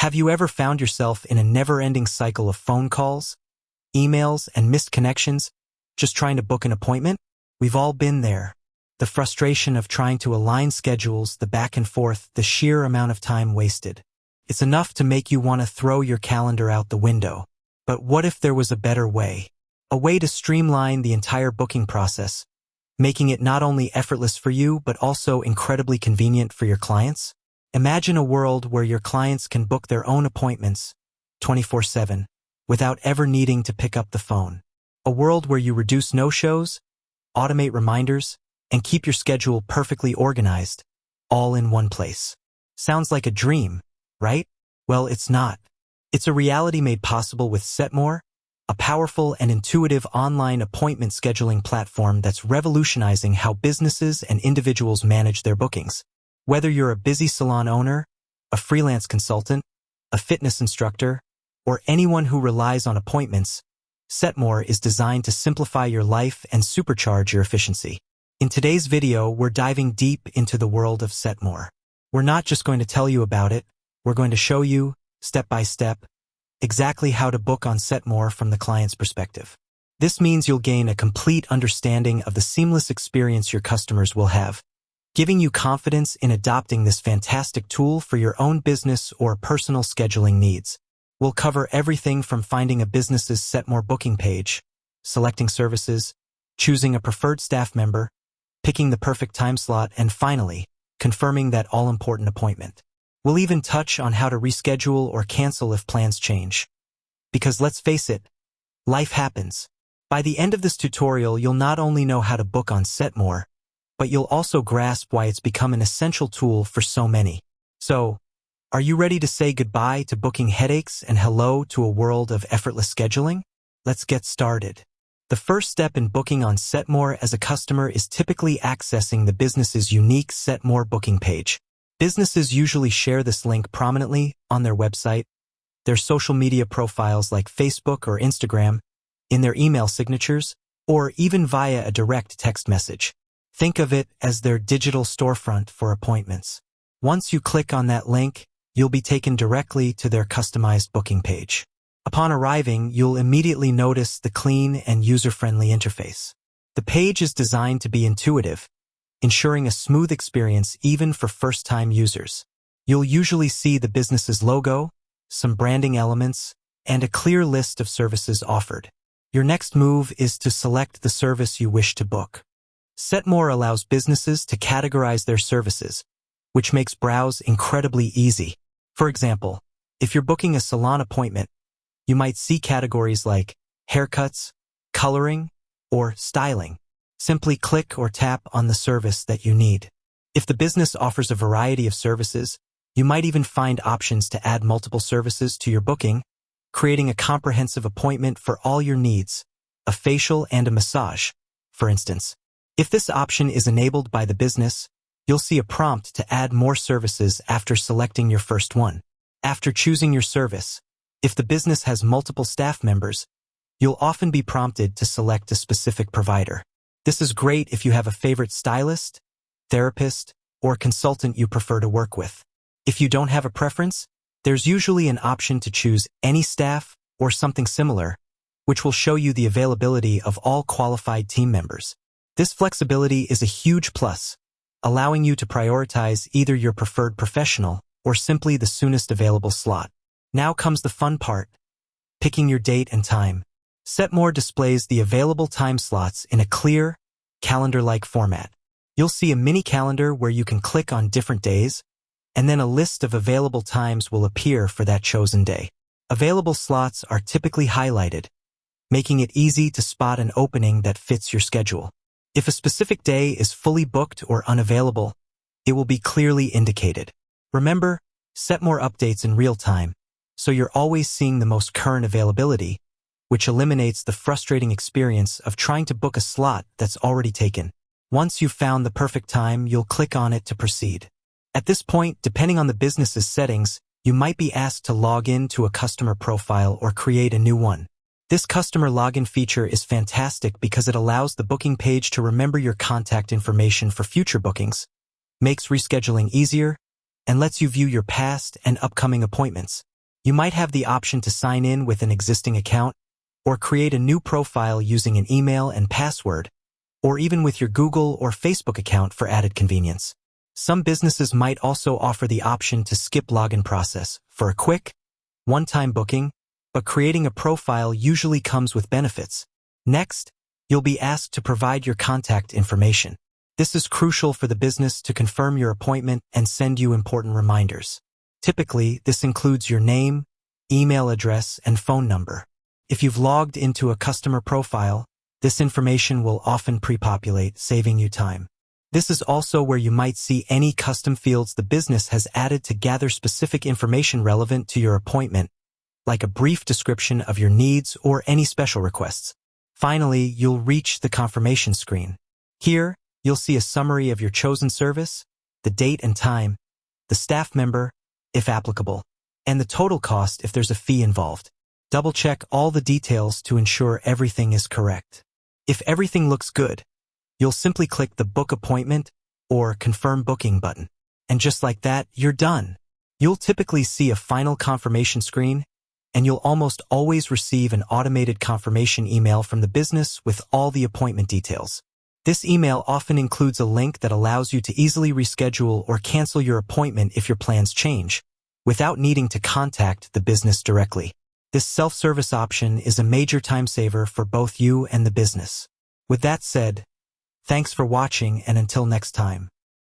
Have you ever found yourself in a never-ending cycle of phone calls, emails, and missed connections, just trying to book an appointment? We've all been there. The frustration of trying to align schedules, the back and forth, the sheer amount of time wasted. It's enough to make you want to throw your calendar out the window. But what if there was a better way? A way to streamline the entire booking process, making it not only effortless for you, but also incredibly convenient for your clients? Imagine a world where your clients can book their own appointments 24/7 without ever needing to pick up the phone. A world where you reduce no-shows, automate reminders, and keep your schedule perfectly organized, all in one place. Sounds like a dream, right? Well, it's not. It's a reality made possible with Setmore, a powerful and intuitive online appointment scheduling platform that's revolutionizing how businesses and individuals manage their bookings. Whether you're a busy salon owner, a freelance consultant, a fitness instructor, or anyone who relies on appointments, Setmore is designed to simplify your life and supercharge your efficiency. In today's video, we're diving deep into the world of Setmore. We're not just going to tell you about it, we're going to show you, step by step, exactly how to book on Setmore from the client's perspective. This means you'll gain a complete understanding of the seamless experience your customers will have, giving you confidence in adopting this fantastic tool for your own business or personal scheduling needs. We'll cover everything from finding a business's Setmore booking page, selecting services, choosing a preferred staff member, picking the perfect time slot, and finally, confirming that all-important appointment. We'll even touch on how to reschedule or cancel if plans change. Because let's face it, life happens. By the end of this tutorial, you'll not only know how to book on Setmore, but you'll also grasp why it's become an essential tool for so many. So, are you ready to say goodbye to booking headaches and hello to a world of effortless scheduling? Let's get started. The first step in booking on Setmore as a customer is typically accessing the business's unique Setmore booking page. Businesses usually share this link prominently on their website, their social media profiles like Facebook or Instagram, in their email signatures, or even via a direct text message. Think of it as their digital storefront for appointments. Once you click on that link, you'll be taken directly to their customized booking page. Upon arriving, you'll immediately notice the clean and user-friendly interface. The page is designed to be intuitive, ensuring a smooth experience even for first-time users. You'll usually see the business's logo, some branding elements, and a clear list of services offered. Your next move is to select the service you wish to book. Setmore allows businesses to categorize their services, which makes browse incredibly easy. For example, if you're booking a salon appointment, you might see categories like haircuts, coloring, or styling. Simply click or tap on the service that you need. If the business offers a variety of services, you might even find options to add multiple services to your booking, creating a comprehensive appointment for all your needs, a facial and a massage, for instance. If this option is enabled by the business, you'll see a prompt to add more services after selecting your first one. After choosing your service, if the business has multiple staff members, you'll often be prompted to select a specific provider. This is great if you have a favorite stylist, therapist, or consultant you prefer to work with. If you don't have a preference, there's usually an option to choose any staff or something similar, which will show you the availability of all qualified team members. This flexibility is a huge plus, allowing you to prioritize either your preferred professional or simply the soonest available slot. Now comes the fun part, picking your date and time. Setmore displays the available time slots in a clear, calendar-like format. You'll see a mini calendar where you can click on different days, and then a list of available times will appear for that chosen day. Available slots are typically highlighted, making it easy to spot an opening that fits your schedule. If a specific day is fully booked or unavailable, it will be clearly indicated. Remember, Setmore updates in real time, so you're always seeing the most current availability, which eliminates the frustrating experience of trying to book a slot that's already taken. Once you've found the perfect time, you'll click on it to proceed. At this point, depending on the business's settings, you might be asked to log in to a customer profile or create a new one. This customer login feature is fantastic because it allows the booking page to remember your contact information for future bookings, makes rescheduling easier, and lets you view your past and upcoming appointments. You might have the option to sign in with an existing account, or create a new profile using an email and password, or even with your Google or Facebook account for added convenience. Some businesses might also offer the option to skip login process for a quick, one-time booking, but creating a profile usually comes with benefits. Next, you'll be asked to provide your contact information. This is crucial for the business to confirm your appointment and send you important reminders. Typically, this includes your name, email address, and phone number. If you've logged into a customer profile, this information will often pre-populate, saving you time. This is also where you might see any custom fields the business has added to gather specific information relevant to your appointment, like a brief description of your needs or any special requests. Finally, you'll reach the confirmation screen. Here, you'll see a summary of your chosen service, the date and time, the staff member, if applicable, and the total cost if there's a fee involved. Double-check all the details to ensure everything is correct. If everything looks good, you'll simply click the Book Appointment or Confirm Booking button. And just like that, you're done. You'll typically see a final confirmation screen, and you'll almost always receive an automated confirmation email from the business with all the appointment details. This email often includes a link that allows you to easily reschedule or cancel your appointment if your plans change, without needing to contact the business directly. This self-service option is a major time saver for both you and the business. With that said, thanks for watching, and until next time.